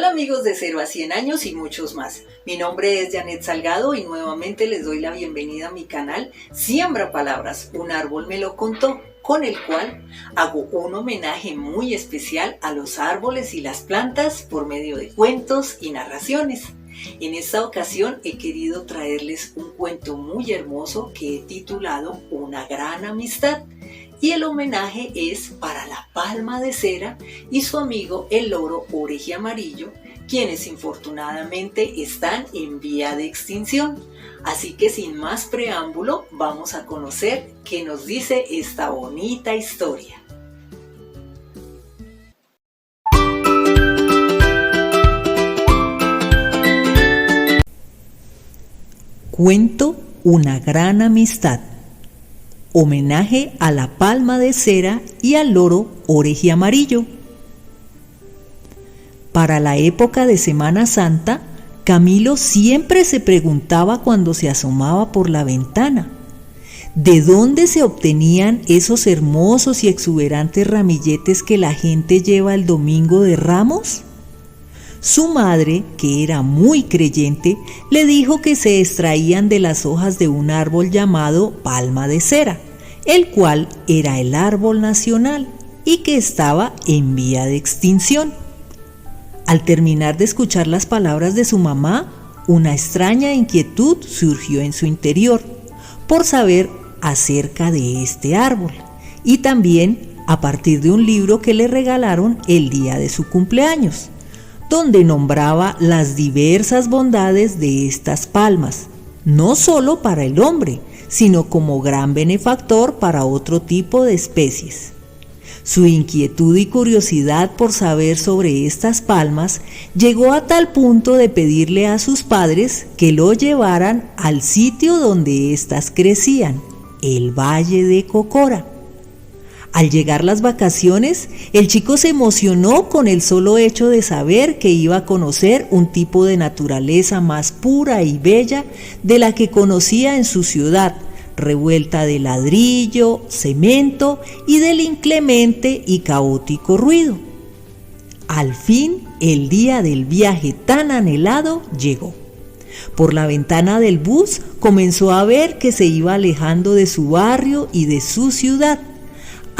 Hola amigos de 0 a 100 años y muchos más. Mi nombre es Janet Salgado y nuevamente les doy la bienvenida a mi canal Siembra Palabras, un árbol me lo contó, con el cual hago un homenaje muy especial a los árboles y las plantas por medio de cuentos y narraciones. En esta ocasión he querido traerles un cuento muy hermoso que he titulado Una gran amistad. Y el homenaje es para la palma de cera y su amigo el loro orejiamarillo, quienes infortunadamente están en vía de extinción. Así que sin más preámbulo, vamos a conocer qué nos dice esta bonita historia. Cuento Una gran amistad. Homenaje a la palma de cera y al loro orejiamarillo. Para la época de Semana Santa, Camilo siempre se preguntaba cuando se asomaba por la ventana, ¿de dónde se obtenían esos hermosos y exuberantes ramilletes que la gente lleva el domingo de Ramos? Su madre, que era muy creyente, le dijo que se extraían de las hojas de un árbol llamado palma de cera, el cual era el árbol nacional y que estaba en vía de extinción. Al terminar de escuchar las palabras de su mamá, una extraña inquietud surgió en su interior por saber acerca de este árbol y también a partir de un libro que le regalaron el día de su cumpleaños, donde nombraba las diversas bondades de estas palmas, no solo para el hombre, sino como gran benefactor para otro tipo de especies. Su inquietud y curiosidad por saber sobre estas palmas llegó a tal punto de pedirle a sus padres que lo llevaran al sitio donde éstas crecían, el Valle de Cocora. Al llegar las vacaciones, el chico se emocionó con el solo hecho de saber que iba a conocer un tipo de naturaleza más pura y bella de la que conocía en su ciudad, revuelta de ladrillo, cemento y del inclemente y caótico ruido. Al fin, el día del viaje tan anhelado llegó. Por la ventana del bus comenzó a ver que se iba alejando de su barrio y de su ciudad,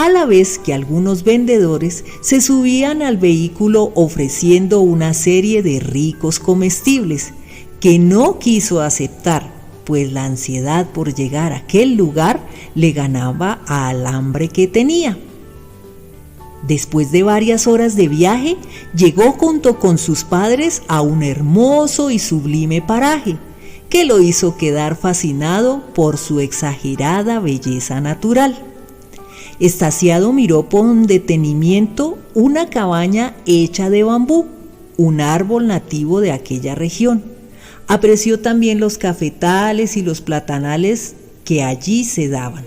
a la vez que algunos vendedores se subían al vehículo ofreciendo una serie de ricos comestibles que no quiso aceptar, pues la ansiedad por llegar a aquel lugar le ganaba al hambre que tenía. Después de varias horas de viaje, llegó junto con sus padres a un hermoso y sublime paraje que lo hizo quedar fascinado por su exagerada belleza natural. Extasiado miró con detenimiento una cabaña hecha de bambú, un árbol nativo de aquella región. Apreció también los cafetales y los platanales que allí se daban.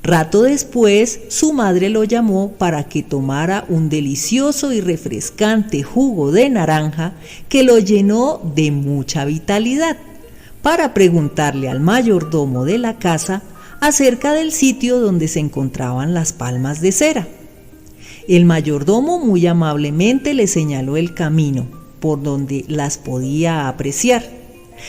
Rato después, su madre lo llamó para que tomara un delicioso y refrescante jugo de naranja que lo llenó de mucha vitalidad, para preguntarle al mayordomo de la casa acerca del sitio donde se encontraban las palmas de cera. El mayordomo muy amablemente le señaló el camino por donde las podía apreciar.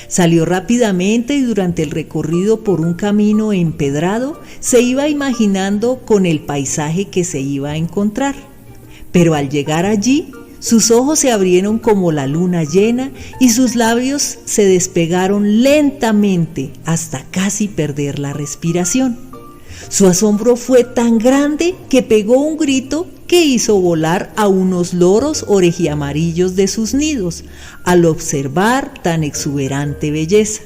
Salió rápidamente y durante el recorrido por un camino empedrado se iba imaginando con el paisaje que se iba a encontrar. Pero al llegar allí, sus ojos se abrieron como la luna llena y sus labios se despegaron lentamente hasta casi perder la respiración. Su asombro fue tan grande que pegó un grito que hizo volar a unos loros orejiamarillos de sus nidos al observar tan exuberante belleza.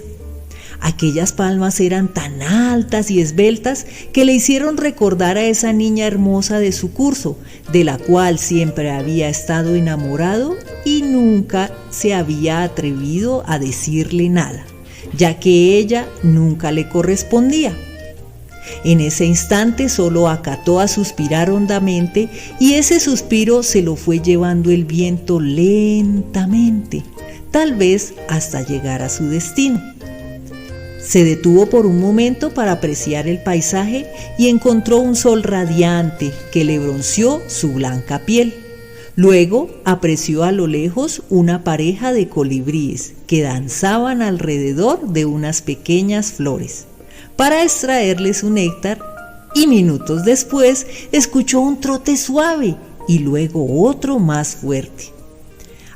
Aquellas palmas eran tan altas y esbeltas que le hicieron recordar a esa niña hermosa de su curso, de la cual siempre había estado enamorado y nunca se había atrevido a decirle nada, ya que ella nunca le correspondía. En ese instante solo acató a suspirar hondamente y ese suspiro se lo fue llevando el viento lentamente, tal vez hasta llegar a su destino. Se detuvo por un momento para apreciar el paisaje y encontró un sol radiante que le bronceó su blanca piel. Luego apreció a lo lejos una pareja de colibríes que danzaban alrededor de unas pequeñas flores para extraerles su néctar, y minutos después escuchó un trote suave y luego otro más fuerte.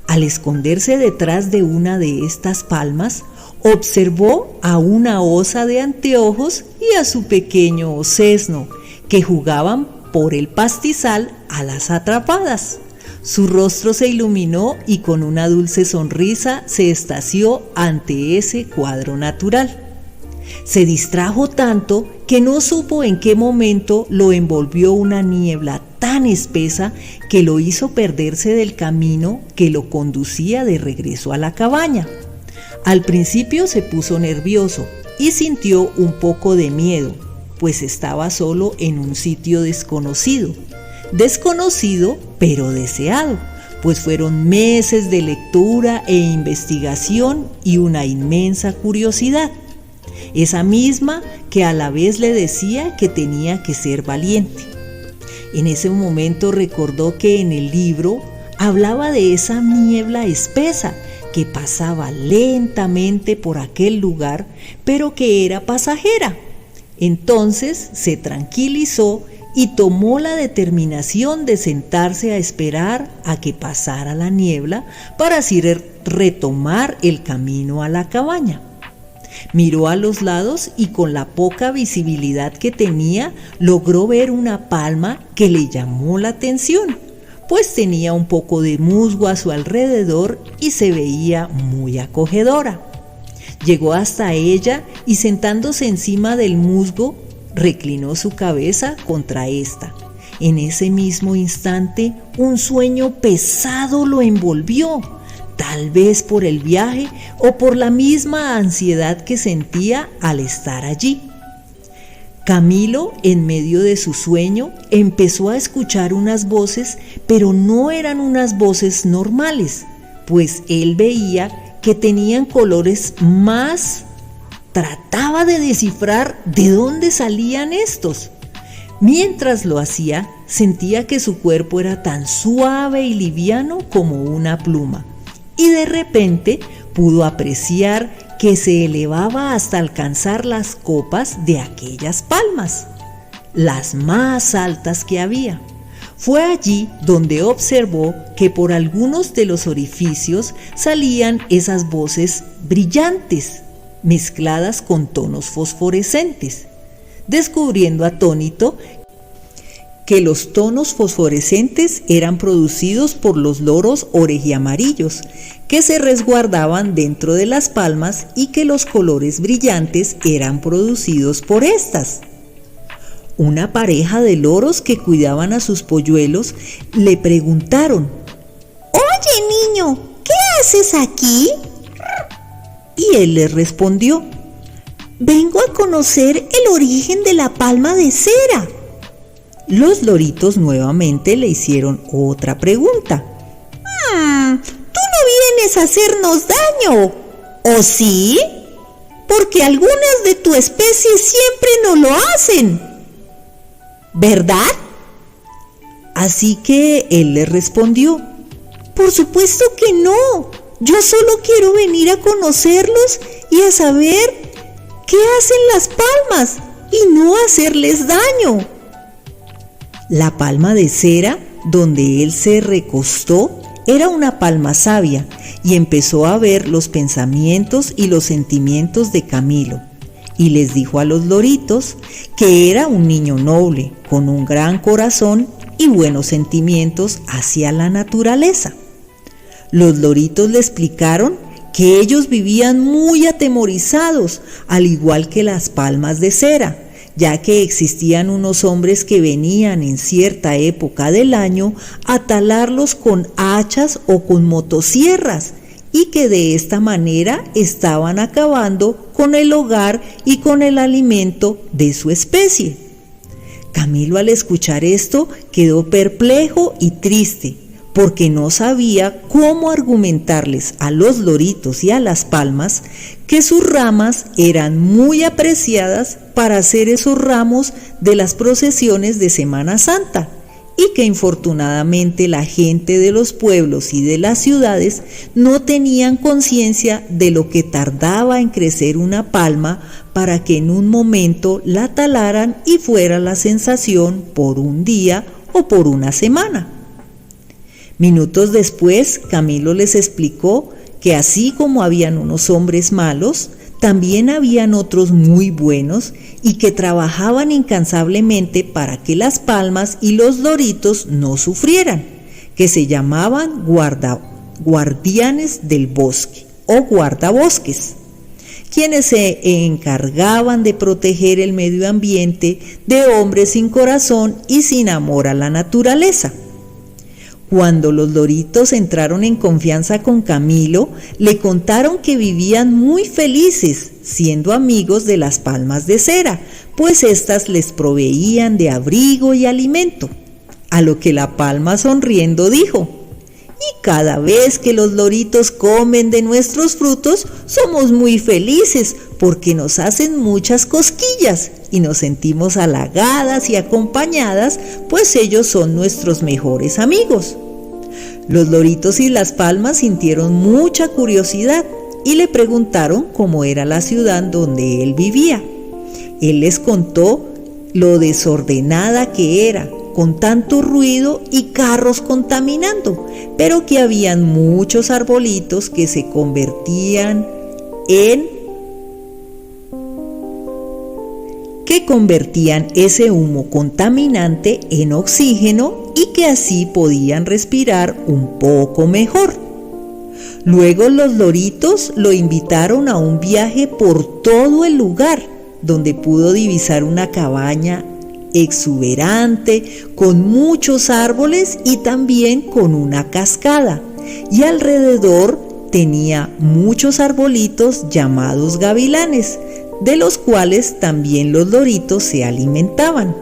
Al esconderse detrás de una de estas palmas, observó a una osa de anteojos y a su pequeño osesno, que jugaban por el pastizal a las atrapadas. Su rostro se iluminó y con una dulce sonrisa se extasió ante ese cuadro natural. Se distrajo tanto que no supo en qué momento lo envolvió una niebla tan espesa que lo hizo perderse del camino que lo conducía de regreso a la cabaña. Al principio se puso nervioso y sintió un poco de miedo, pues estaba solo en un sitio desconocido pero deseado, pues fueron meses de lectura e investigación y una inmensa curiosidad, esa misma que a la vez le decía que tenía que ser valiente. En ese momento recordó que en el libro hablaba de esa niebla espesa que pasaba lentamente por aquel lugar, pero que era pasajera. Entonces se tranquilizó y tomó la determinación de sentarse a esperar a que pasara la niebla para así retomar el camino a la cabaña. Miró a los lados y con la poca visibilidad que tenía logró ver una palma que le llamó la atención, pues tenía un poco de musgo a su alrededor y se veía muy acogedora. Llegó hasta ella y sentándose encima del musgo, reclinó su cabeza contra esta. En ese mismo instante, un sueño pesado lo envolvió, tal vez por el viaje o por la misma ansiedad que sentía al estar allí. Camilo, en medio de su sueño, empezó a escuchar unas voces, pero no eran unas voces normales, pues él veía que tenían colores más. Trataba de descifrar de dónde salían estos. Mientras lo hacía, sentía que su cuerpo era tan suave y liviano como una pluma, y de repente pudo apreciar que se elevaba hasta alcanzar las copas de aquellas palmas, las más altas que había. Fue allí donde observó que por algunos de los orificios salían esas voces brillantes, mezcladas con tonos fosforescentes, descubriendo atónito que los tonos fosforescentes eran producidos por los loros orejiamarillos, que se resguardaban dentro de las palmas, y que los colores brillantes eran producidos por estas. Una pareja de loros que cuidaban a sus polluelos le preguntaron: «Oye, niño, ¿qué haces aquí?». Y él les respondió: «Vengo a conocer el origen de la palma de cera». Los loritos nuevamente le hicieron otra pregunta: «Tú no vienes a hacernos daño, ¿o sí? Porque algunas de tu especie siempre no lo hacen, ¿verdad?». Así que él le respondió: «Por supuesto que no. Yo solo quiero venir a conocerlos y a saber qué hacen las palmas y no hacerles daño». La palma de cera, donde él se recostó, era una palma sabia, y empezó a ver los pensamientos y los sentimientos de Camilo, y les dijo a los loritos que era un niño noble, con un gran corazón y buenos sentimientos hacia la naturaleza. Los loritos le explicaron que ellos vivían muy atemorizados, al igual que las palmas de cera, ya que existían unos hombres que venían en cierta época del año a talarlos con hachas o con motosierras, y que de esta manera estaban acabando con el hogar y con el alimento de su especie. Camilo, al escuchar esto, quedó perplejo y triste, porque no sabía cómo argumentarles a los loritos y a las palmas que sus ramas eran muy apreciadas para hacer esos ramos de las procesiones de Semana Santa, y que infortunadamente la gente de los pueblos y de las ciudades no tenían conciencia de lo que tardaba en crecer una palma para que en un momento la talaran y fuera la sensación por un día o por una semana. Minutos después, Camilo les explicó que así como habían unos hombres malos, también habían otros muy buenos y que trabajaban incansablemente para que las palmas y los loritos no sufrieran, que se llamaban guardianes del bosque o guardabosques, quienes se encargaban de proteger el medio ambiente de hombres sin corazón y sin amor a la naturaleza. Cuando los loritos entraron en confianza con Camilo, le contaron que vivían muy felices, siendo amigos de las palmas de cera, pues éstas les proveían de abrigo y alimento. A lo que la palma sonriendo dijo: y cada vez que los loritos comen de nuestros frutos, somos muy felices porque nos hacen muchas cosquillas y nos sentimos halagadas y acompañadas, pues ellos son nuestros mejores amigos. Los loritos y las palmas sintieron mucha curiosidad y le preguntaron cómo era la ciudad donde él vivía. Él les contó lo desordenada que era, con tanto ruido y carros contaminando, pero que habían muchos arbolitos que convertían ese humo contaminante en oxígeno y que así podían respirar un poco mejor. Luego los loritos lo invitaron a un viaje por todo el lugar, donde pudo divisar una cabaña exuberante con muchos árboles y también con una cascada, y alrededor tenía muchos arbolitos llamados gavilanes, de los cuales también los loritos se alimentaban.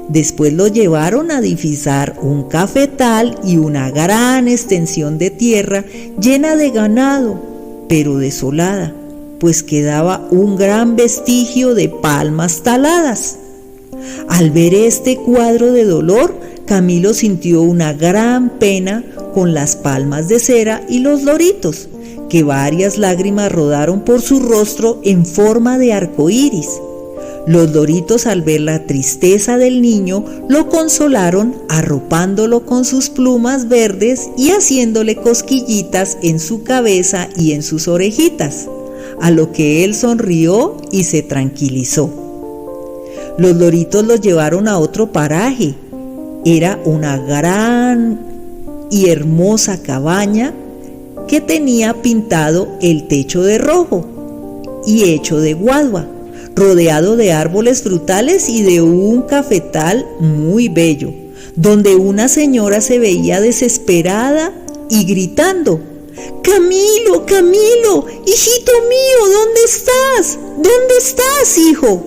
Después lo llevaron a divisar un cafetal y una gran extensión de tierra llena de ganado, pero desolada, pues quedaba un gran vestigio de palmas taladas. Al ver este cuadro de dolor, Camilo sintió una gran pena con las palmas de cera y los loritos, que varias lágrimas rodaron por su rostro en forma de arco iris. Los loritos, al ver la tristeza del niño, lo consolaron arropándolo con sus plumas verdes y haciéndole cosquillitas en su cabeza y en sus orejitas, a lo que él sonrió y se tranquilizó. Los loritos lo llevaron a otro paraje. Era una gran y hermosa cabaña que tenía pintado el techo de rojo y hecho de guadua, rodeado de árboles frutales y de un cafetal muy bello, donde una señora se veía desesperada y gritando: ¡Camilo, Camilo, hijito mío, ¿dónde estás? ¿Dónde estás, hijo?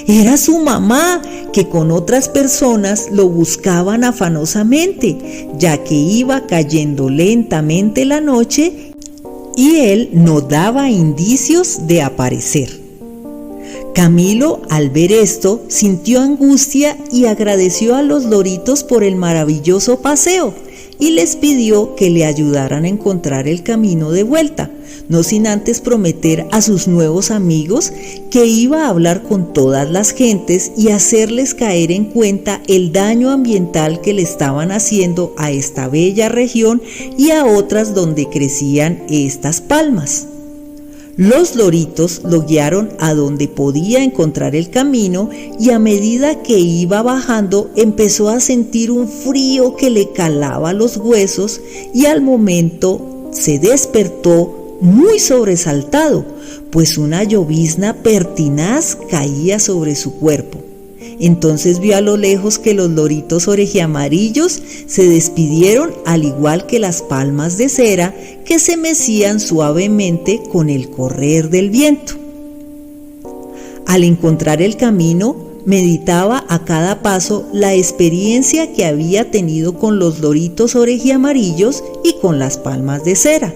Era su mamá, que con otras personas lo buscaban afanosamente, ya que iba cayendo lentamente la noche y él no daba indicios de aparecer. Camilo, al ver esto, sintió angustia y agradeció a los loritos por el maravilloso paseo y les pidió que le ayudaran a encontrar el camino de vuelta, no sin antes prometer a sus nuevos amigos que iba a hablar con todas las gentes y hacerles caer en cuenta el daño ambiental que le estaban haciendo a esta bella región y a otras donde crecían estas palmas. Los loritos lo guiaron a donde podía encontrar el camino y a medida que iba bajando empezó a sentir un frío que le calaba los huesos y al momento se despertó muy sobresaltado, pues una llovizna pertinaz caía sobre su cuerpo. Entonces vio a lo lejos que los loritos orejiamarillos se despidieron, al igual que las palmas de cera que se mecían suavemente con el correr del viento. Al encontrar el camino, meditaba a cada paso la experiencia que había tenido con los loritos orejiamarillos y con las palmas de cera.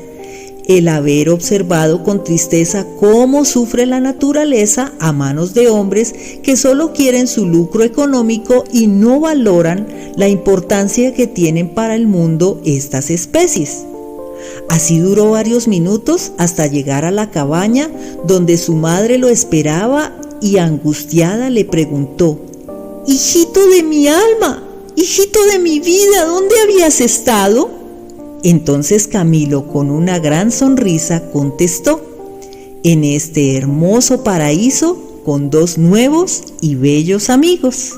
el haber observado con tristeza cómo sufre la naturaleza a manos de hombres que solo quieren su lucro económico y no valoran la importancia que tienen para el mundo estas especies. Así duró varios minutos hasta llegar a la cabaña donde su madre lo esperaba y angustiada le preguntó: «Hijito de mi alma, hijito de mi vida, ¿dónde habías estado?». Entonces Camilo, con una gran sonrisa, contestó: «En este hermoso paraíso con 2 nuevos y bellos amigos».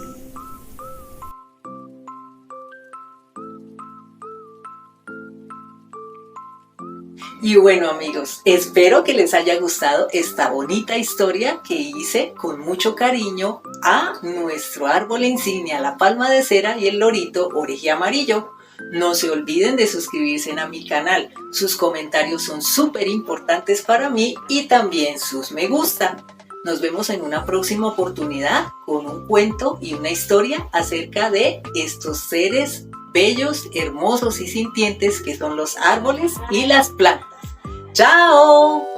Y bueno, amigos, espero que les haya gustado esta bonita historia que hice con mucho cariño a nuestro árbol insignia, la palma de cera y el lorito oreje amarillo. No se olviden de suscribirse a mi canal, sus comentarios son súper importantes para mí y también sus me gusta. Nos vemos en una próxima oportunidad con un cuento y una historia acerca de estos seres bellos, hermosos y sintientes que son los árboles y las plantas. ¡Chao!